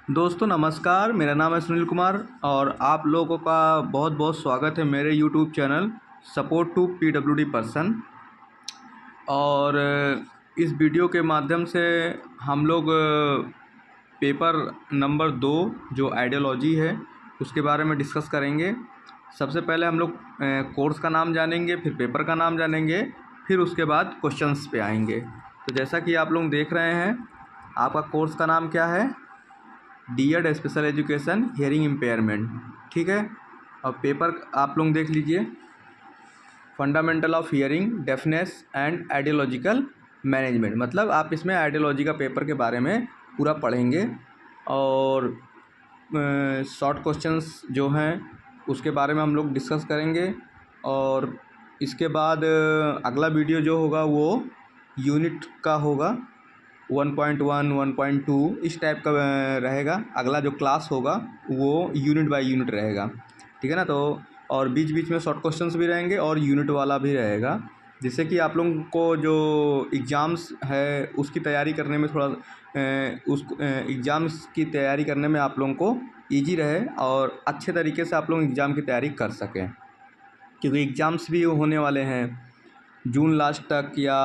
दोस्तों नमस्कार, मेरा नाम है सुनील कुमार और आप लोगों का बहुत बहुत स्वागत है मेरे YouTube channel support to PWD person. और इस वीडियो के माध्यम से हम लोग पेपर नंबर 2 जो आइडियोलॉजी है उसके बारे में डिस्कस करेंगे। सबसे पहले हम लोग कोर्स का नाम जानेंगे, फिर पेपर का नाम जानेंगे, फिर उसके बाद क्वेश्चंस पे आएंगे। तो जैसा कि आप लोग देख रहे हैं, आपका कोर्स का नाम क्या है? DEd special education hearing impairment, ठीक है। और पेपर आप लोग देख लीजिए, fundamental of hearing deafness and ideological management. मतलब आप इसमें आइडियोलॉजी का पेपर के बारे में पूरा पढ़ेंगे और शॉर्ट क्वेश्चंस जो हैं उसके बारे में हम लोग डिस्कस करेंगे। और इसके बाद अगला वीडियो जो होगा वो यूनिट का होगा, 1.1 1.2 इस टाइप का रहेगा। अगला जो क्लास होगा वो यूनिट बाय यूनिट रहेगा, ठीक है ना। तो और बीच बीच में शॉर्ट क्वेश्चंस भी रहेंगे और यूनिट वाला भी रहेगा, जिससे कि आप लोगों को जो एग्ज़ाम्स है उसकी तैयारी करने में थोड़ा एग्ज़ाम्स की तैयारी करने में आप लोगों को ईजी रहे और अच्छे तरीके से आप लोग एग्ज़ाम की तैयारी कर सकें, क्योंकि एग्ज़ाम्स भी होने वाले हैं जून लास्ट तक या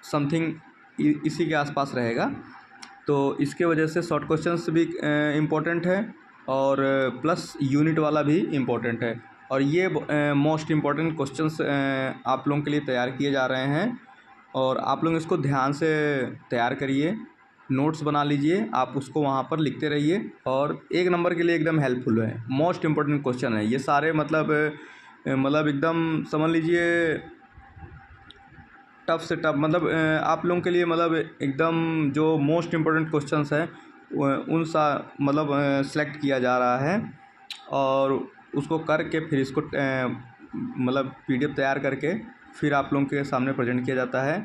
समथिंग इसी के आसपास रहेगा। तो इसके वजह से शॉर्ट क्वेश्चंस भी इम्पोर्टेंट है और प्लस यूनिट वाला भी इम्पोर्टेंट है। और ये मोस्ट इम्पॉर्टेंट क्वेश्चंस आप लोगों के लिए तैयार किए जा रहे हैं और आप लोग इसको ध्यान से तैयार करिए, नोट्स बना लीजिए, आप उसको वहाँ पर लिखते रहिए और 1 नंबर के लिए एकदम हेल्पफुल है। मोस्ट इम्पॉर्टेंट क्वेश्चन है ये सारे, मतलब एकदम समझ लीजिए टफ से टफ, मतलब आप लोगों के लिए मतलब एकदम जो मोस्ट इम्पोर्टेंट क्वेश्चंस हैं उन सा मतलब सेलेक्ट किया जा रहा है और उसको करके फिर इसको मतलब पीडीएफ तैयार करके फिर आप लोगों के सामने प्रेजेंट किया जाता है।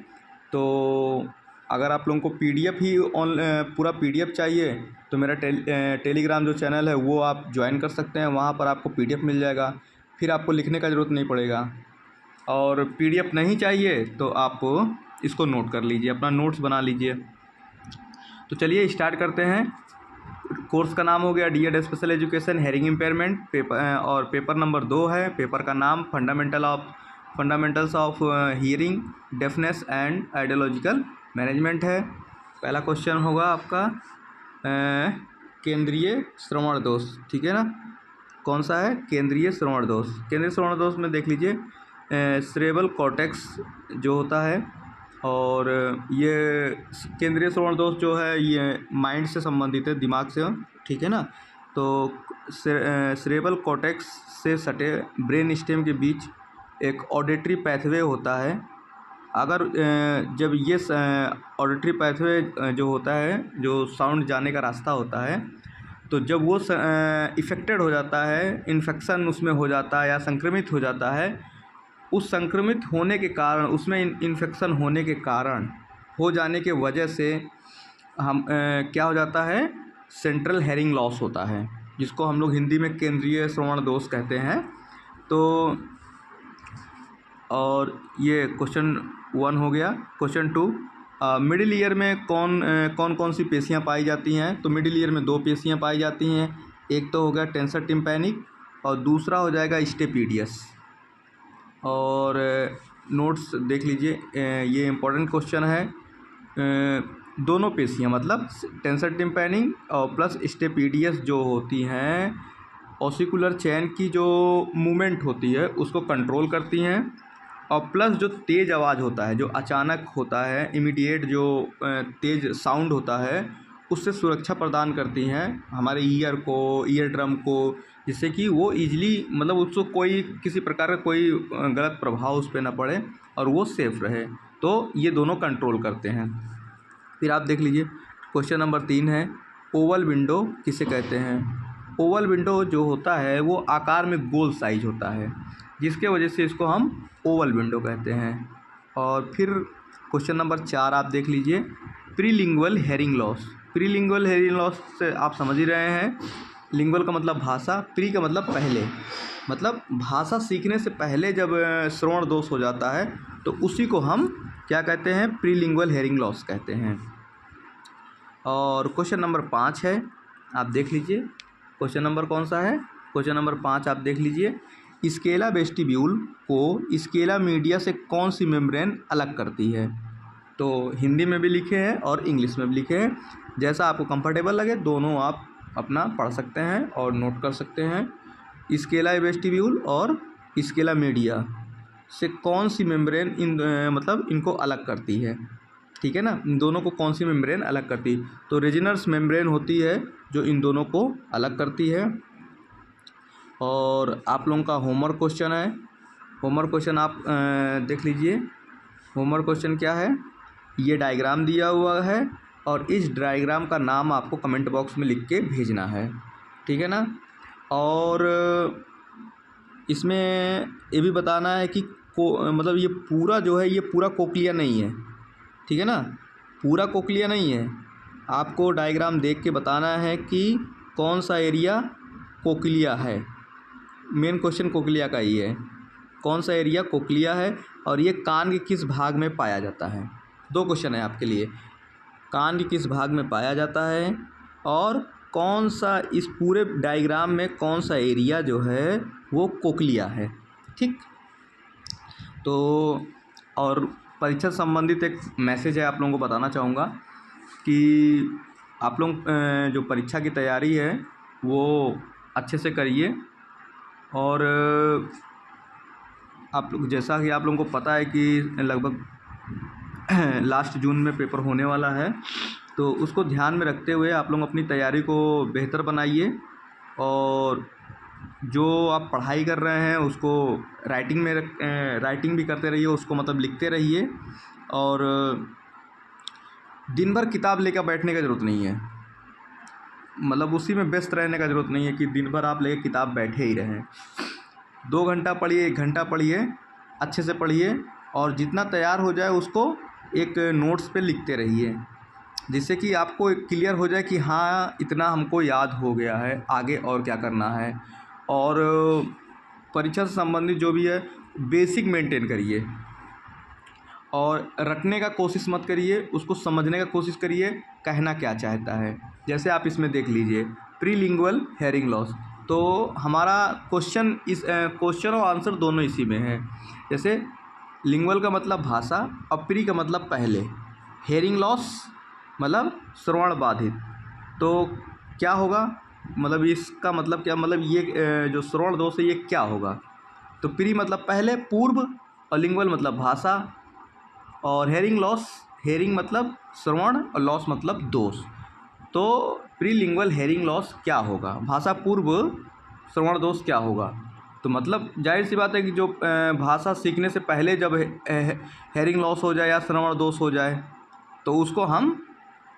तो अगर आप लोगों को पीडीएफ ही पूरा पीडीएफ चाहिए तो मेरा टेलीग्राम जो चैनल है वो आप ज्वाइन कर सकते हैं। वहाँ पर आपको पीडीएफ मिल जाएगा, फिर आपको लिखने का ज़रूरत नहीं पड़ेगा। और पीडीएफ नहीं चाहिए तो आप इसको नोट कर लीजिए, अपना नोट्स बना लीजिए। तो चलिए स्टार्ट करते हैं। कोर्स का नाम हो गया DEd special education hearing impairment paper, और पेपर नंबर 2 है। पेपर का नाम fundamentals of hearing deafness and ideological management है। पहला क्वेश्चन होगा आपका केंद्रीय श्रवण दोष, ठीक है ना। कौन सा है? केंद्रीय श्रवण दोष। केंद्रीय श्रवण दोष में देख लीजिए सेरेब्रल कॉर्टेक्स जो होता है, और ये केंद्रीय श्रवण दोष जो है ये माइंड से संबंधित है, दिमाग से, ठीक है ना। तो सेरेब्रल कॉर्टेक्स से सटे ब्रेन स्टेम के बीच एक ऑडिटरी पैथवे होता है। अगर जब ये ऑडिटरी पैथवे जो होता है, जो साउंड जाने का रास्ता होता है, तो जब वो इफ़ेक्टेड हो जाता है, इन्फेक्शन उसमें हो जाता है या संक्रमित हो जाता है, उस संक्रमित होने के कारण, उसमें इन्फेक्शन होने के कारण हो जाने के वजह से हम क्या हो जाता है, सेंट्रल हेयरिंग लॉस होता है, जिसको हम लोग हिंदी में केंद्रीय श्रवण दोष कहते हैं। तो और ये क्वेश्चन 1 हो गया। क्वेश्चन 2, मिडिल ईयर में कौन सी पेशियां पाई जाती हैं? तो मिडिल ईयर में 2 पेशियां पाई जाती हैं। एक तो हो गया टेंसर टिम्पैनिक और दूसरा हो जाएगा स्टेपीडियस। और नोट्स देख लीजिए, ये इम्पोर्टेंट क्वेश्चन है। दोनों पेशियां मतलब टेंसर टिम्पैनिक और प्लस स्टेपीडियस जो होती हैं, ऑसिकुलर चेन की जो मूवमेंट होती है उसको कंट्रोल करती हैं, और प्लस जो तेज़ आवाज़ होता है, जो अचानक होता है, इमीडिएट जो तेज़ साउंड होता है, उससे सुरक्षा प्रदान करती हैं हमारे ईयर ड्रम को, जिससे कि वो ईजिली, मतलब उसको कोई किसी प्रकार का कोई गलत प्रभाव उस पर ना पड़े और वो सेफ़ रहे। तो ये दोनों कंट्रोल करते हैं। फिर आप देख लीजिए क्वेश्चन नंबर 3 है, ओवल विंडो किसे कहते हैं? ओवल विंडो जो होता है वो आकार में गोल साइज होता है, जिसके वजह से इसको हम ओवल विंडो कहते हैं। और फिर क्वेश्चन नंबर 4 आप देख लीजिए, प्रीलिंगुअल हेयरिंग लॉस। प्रीलिंगुअल हेयरिंग लॉस से आप समझ ही रहे हैं, लिंगुअल का मतलब भाषा, प्री का मतलब पहले, मतलब भाषा सीखने से पहले जब श्रवण दोष हो जाता है तो उसी को हम क्या कहते हैं? प्रीलिंगुअल हेयरिंग लॉस कहते हैं। और क्वेश्चन नंबर 5 है, आप देख लीजिए क्वेश्चन नंबर कौन सा है, क्वेश्चन नंबर 5 आप देख लीजिए। स्केला वेस्टिब्यूल को स्केला मीडिया से कौन सी मेम्ब्रेन अलग करती है? तो हिंदी में भी लिखे हैं और इंग्लिश में भी लिखे हैं, जैसा आपको कंफर्टेबल लगे दोनों आप अपना पढ़ सकते हैं और नोट कर सकते हैं। स्केला वेस्टिब्यूल और स्केला मीडिया से कौन सी मेम्ब्रेन मतलब इनको अलग करती है, ठीक है ना। इन दोनों को कौन सी मेम्ब्रेन अलग करती है? तो रेजिनर्स मेम्ब्रेन होती है जो इन दोनों को अलग करती है। और आप लोगों का होमवर्क क्वेश्चन है, होमवर्क क्वेश्चन आप देख लीजिए। होमवर्क क्वेश्चन क्या है, ये डायग्राम दिया हुआ है और इस डायग्राम का नाम आपको कमेंट बॉक्स में लिख के भेजना है, ठीक है ना। और इसमें ये भी बताना है कि मतलब ये पूरा जो है ये पूरा कोक्लिया नहीं है, ठीक है ना, पूरा कोक्लिया नहीं है। आपको डायग्राम देख के बताना है कि कौन सा एरिया कोक्लिया है। मेन क्वेश्चन कोक्लिया का ही है, कौन सा एरिया कोक्लिया है और ये कान के किस भाग में पाया जाता है। 2 क्वेश्चन है आपके लिए, कान के किस भाग में पाया जाता है और कौन सा इस पूरे डायग्राम में कौन सा एरिया जो है वो कोक्लिया है, ठीक। तो और परीक्षा संबंधित एक मैसेज है आप लोगों को बताना चाहूँगा कि आप लोग जो परीक्षा की तैयारी है वो अच्छे से करिए। और आप लोग जैसा कि आप लोगों को पता है कि लगभग लास्ट जून में पेपर होने वाला है, तो उसको ध्यान में रखते हुए आप लोग अपनी तैयारी को बेहतर बनाइए और जो आप पढ़ाई कर रहे हैं उसको राइटिंग भी करते रहिए, उसको मतलब लिखते रहिए। और दिन भर किताब लेकर बैठने का ज़रूरत नहीं है, मतलब उसी में व्यस्त रहने का ज़रूरत नहीं है कि दिन भर आप लेकर किताब बैठे ही रहें। 2 घंटा पढ़िए, 1 घंटा पढ़िए, अच्छे से पढ़िए और जितना तैयार हो जाए उसको एक नोट्स पे लिखते रहिए, जिससे कि आपको एक क्लियर हो जाए कि हाँ इतना हमको याद हो गया है, आगे और क्या करना है। और परीक्षा से संबंधित जो भी है बेसिक मेंटेन करिए और रटने का कोशिश मत करिए, उसको समझने का कोशिश करिए कहना क्या चाहता है। जैसे आप इसमें देख लीजिए प्रीलिंगुअल हेयरिंग लॉस, तो हमारा क्वेश्चन इस क्वेश्चन और आंसर दोनों इसी में है। जैसे लिंगुअल का मतलब भाषा और प्री का मतलब पहले, हेयरिंग लॉस मतलब श्रवण बाधित। तो क्या होगा, मतलब इसका मतलब क्या, मतलब ये जो श्रवण दोष है ये क्या होगा। तो प्री मतलब पहले, पूर्व, और लिंगुअल मतलब भाषा, और हेयरिंग लॉस, हेयरिंग मतलब श्रवण और लॉस मतलब दोष। तो प्रीलिंगुअल हेयरिंग लॉस क्या होगा, भाषा पूर्व श्रवण दोष क्या होगा। तो मतलब जाहिर सी बात है कि जो भाषा सीखने से पहले जब हेयरिंग लॉस हो जाए या श्रवण दोष हो जाए तो उसको हम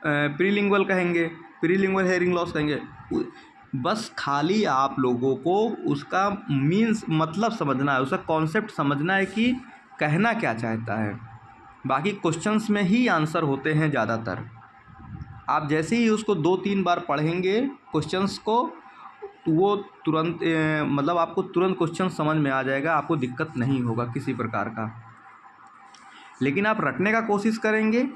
प्रीलिंगुअल कहेंगे, प्रीलिंगुअल हेयरिंग लॉस कहेंगे। बस खाली आप लोगों को उसका मीन्स मतलब समझना है, उसका कॉन्सेप्ट समझना है कि कहना क्या चाहता है। बाकी क्वेश्चंस में ही आंसर होते हैं ज़्यादातर। आप जैसे ही उसको 2-3 बार पढ़ेंगे क्वेश्चंस को, वो तुरंत मतलब आपको तुरंत क्वेश्चन समझ में आ जाएगा, आपको दिक्कत नहीं होगा किसी प्रकार का। लेकिन आप रटने का कोशिश करेंगे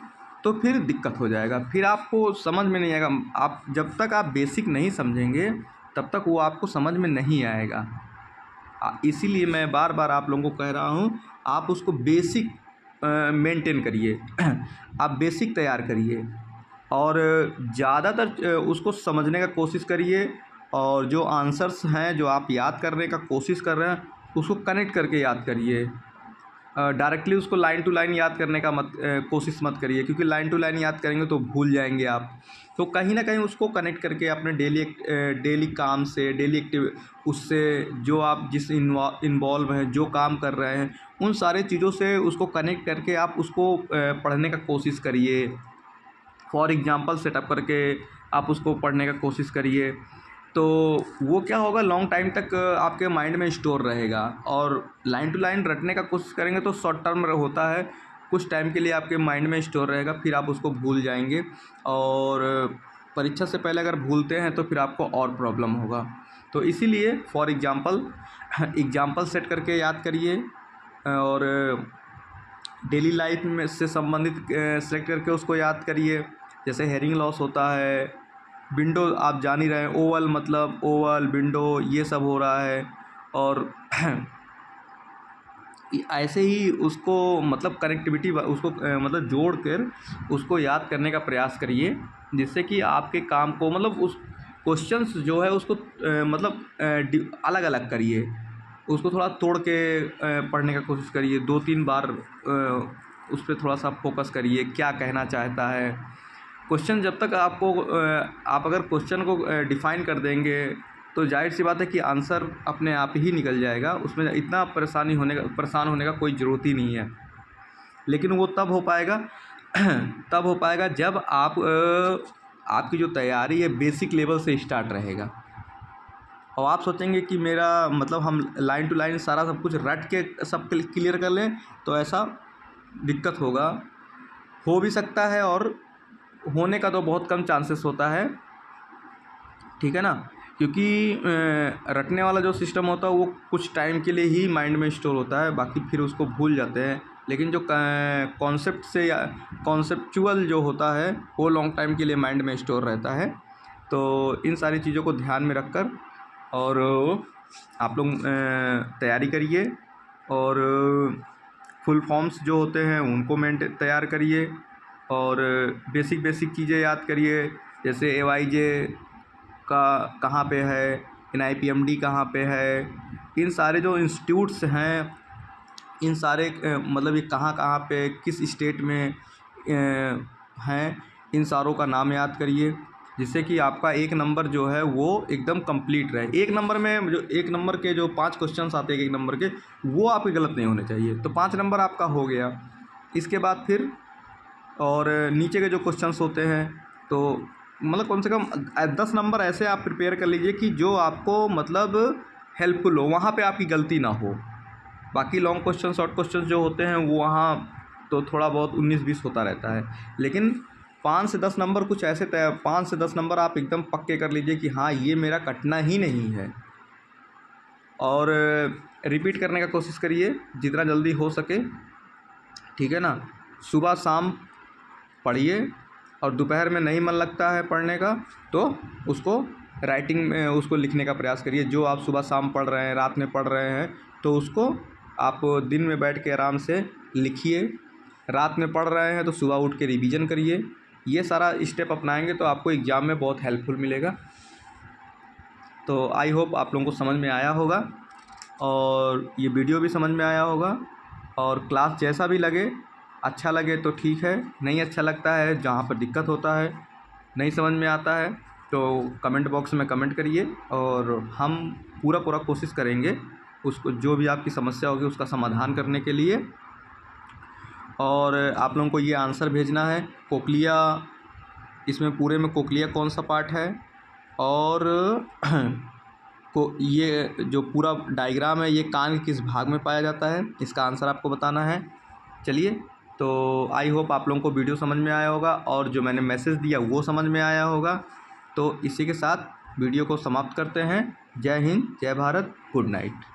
तो फिर दिक्कत हो जाएगा, फिर आपको समझ में नहीं आएगा। आप जब तक आप बेसिक नहीं समझेंगे तब तक वो आपको समझ में नहीं आएगा। इसीलिए मैं बार बार आप लोगों को कह रहा हूँ, आप उसको बेसिक मेंटेन करिए, आप बेसिक तैयार करिए और ज़्यादातर उसको समझने का कोशिश करिए। और जो आंसर्स हैं जो आप याद करने का कोशिश कर रहे हैं उसको कनेक्ट करके याद करिए। डायरेक्टली उसको लाइन टू लाइन याद करने का कोशिश मत करिए, क्योंकि लाइन टू लाइन याद करेंगे तो भूल जाएंगे आप। तो कहीं ना कहीं उसको कनेक्ट करके अपने डेली काम से, डेली एक्टिव उससे जो आप जिस इन्वॉल्व हैं, जो काम कर रहे हैं, उन सारे चीज़ों से उसको कनेक्ट करके आप उसको पढ़ने का कोशिश करिए। फॉर एग्ज़ाम्पल सेटअप करके आप उसको पढ़ने का कोशिश करिए, तो वो क्या होगा, लॉन्ग टाइम तक आपके माइंड में स्टोर रहेगा। और लाइन टू लाइन रटने का कोशिश करेंगे तो शॉर्ट टर्म होता है, कुछ टाइम के लिए आपके माइंड में स्टोर रहेगा, फिर आप उसको भूल जाएंगे। और परीक्षा से पहले अगर भूलते हैं तो फिर आपको और प्रॉब्लम होगा। तो इसीलिए फॉर एग्ज़ाम्पल सेट करके याद करिए और डेली लाइफ में से संबंधित सेलेक्ट करके उसको याद करिए। जैसे हेयरिंग लॉस होता है, विंडो आप जान ही रहे हैं, ओवल मतलब ओवल, विंडो, ये सब हो रहा है। और ऐसे ही उसको मतलब कनेक्टिविटी उसको मतलब जोड़ कर उसको याद करने का प्रयास करिए, जिससे कि आपके काम को मतलब उस क्वेश्चंस जो है उसको मतलब अलग अलग करिए, उसको थोड़ा तोड़ के पढ़ने का कोशिश करिए, 2-3 बार उस पर थोड़ा सा फोकस करिए, क्या कहना चाहता है क्वेश्चन। जब तक आपको आप अगर क्वेश्चन को डिफ़ाइन कर देंगे तो जाहिर सी बात है कि आंसर अपने आप ही निकल जाएगा, उसमें इतना परेशान होने का कोई ज़रूरत ही नहीं है। लेकिन वो तब हो पाएगा जब आप आपकी जो तैयारी है बेसिक लेवल से स्टार्ट रहेगा। और आप सोचेंगे कि मेरा मतलब हम लाइन टू लाइन सारा सब कुछ रट के सब क्लियर कर लें, तो ऐसा दिक्कत होगा, हो भी सकता है और होने का तो बहुत कम चांसेस होता है, ठीक है ना। क्योंकि रटने वाला जो सिस्टम होता है वो कुछ टाइम के लिए ही माइंड में स्टोर होता है, बाकी फिर उसको भूल जाते हैं। लेकिन जो कॉन्सेप्ट से या कॉन्सेप्चुअल जो होता है वो लॉन्ग टाइम के लिए माइंड में स्टोर रहता है। तो इन सारी चीज़ों को ध्यान में रखकर और आप लोग तैयारी करिए, और फुल फॉर्म्स जो होते हैं उनको तैयार करिए, और बेसिक चीज़ें याद करिए, जैसे AYJ का कहाँ पे है, NIPMD कहाँ पे है, इन सारे जो इंस्टीट्यूट्स हैं, इन सारे मतलब ये कहाँ पे किस स्टेट में हैं, इन सारों का नाम याद करिए, जिससे कि आपका 1 नंबर जो है वो एकदम कंप्लीट रहे। 1 नंबर में जो 1 नंबर के जो 5 क्वेश्चंस आते हैं 1 नंबर के, वो आपके गलत नहीं होने चाहिए। तो 5 नंबर आपका हो गया। इसके बाद फिर और नीचे के जो क्वेश्चंस होते हैं तो मतलब कम से कम 10 नंबर ऐसे आप प्रिपेयर कर लीजिए कि जो आपको मतलब हेल्पफुल हो, वहाँ पे आपकी गलती ना हो। बाकी लॉन्ग क्वेश्चन शॉर्ट क्वेश्चन जो होते हैं वो वहाँ तो थोड़ा बहुत 19-20 होता रहता है, लेकिन 5 से 10 नंबर कुछ ऐसे 5 से 10 नंबर आप एकदम पक्के कर लीजिए कि हाँ ये मेरा कटना ही नहीं है। और रिपीट करने का कोशिश करिए जितना जल्दी हो सके, ठीक है ना। सुबह शाम पढ़िए, और दोपहर में नहीं मन लगता है पढ़ने का तो उसको राइटिंग में उसको लिखने का प्रयास करिए। जो आप सुबह शाम पढ़ रहे हैं, रात में पढ़ रहे हैं, तो उसको आप दिन में बैठ के आराम से लिखिए। रात में पढ़ रहे हैं तो सुबह उठ के रिवीजन करिए। ये सारा स्टेप अपनाएंगे तो आपको एग्ज़ाम में बहुत हेल्पफुल मिलेगा। तो आई होप आप लोगों को समझ में आया होगा, और ये वीडियो भी समझ में आया होगा। और क्लास जैसा भी लगे, अच्छा लगे तो ठीक है, नहीं अच्छा लगता है, जहाँ पर दिक्कत होता है, नहीं समझ में आता है, तो कमेंट बॉक्स में कमेंट करिए, और हम पूरा कोशिश करेंगे उसको, जो भी आपकी समस्या होगी उसका समाधान करने के लिए। और आप लोगों को ये आंसर भेजना है, कोक्लिया, इसमें पूरे में कोक्लिया कौन सा पार्ट है, और को ये जो पूरा डायग्राम है ये कान के किस भाग में पाया जाता है, इसका आंसर आपको बताना है। चलिए, तो आई होप आप लोगों को वीडियो समझ में आया होगा, और जो मैंने मैसेज दिया वो समझ में आया होगा। तो इसी के साथ वीडियो को समाप्त करते हैं। जय हिंद, जय भारत, गुड नाइट।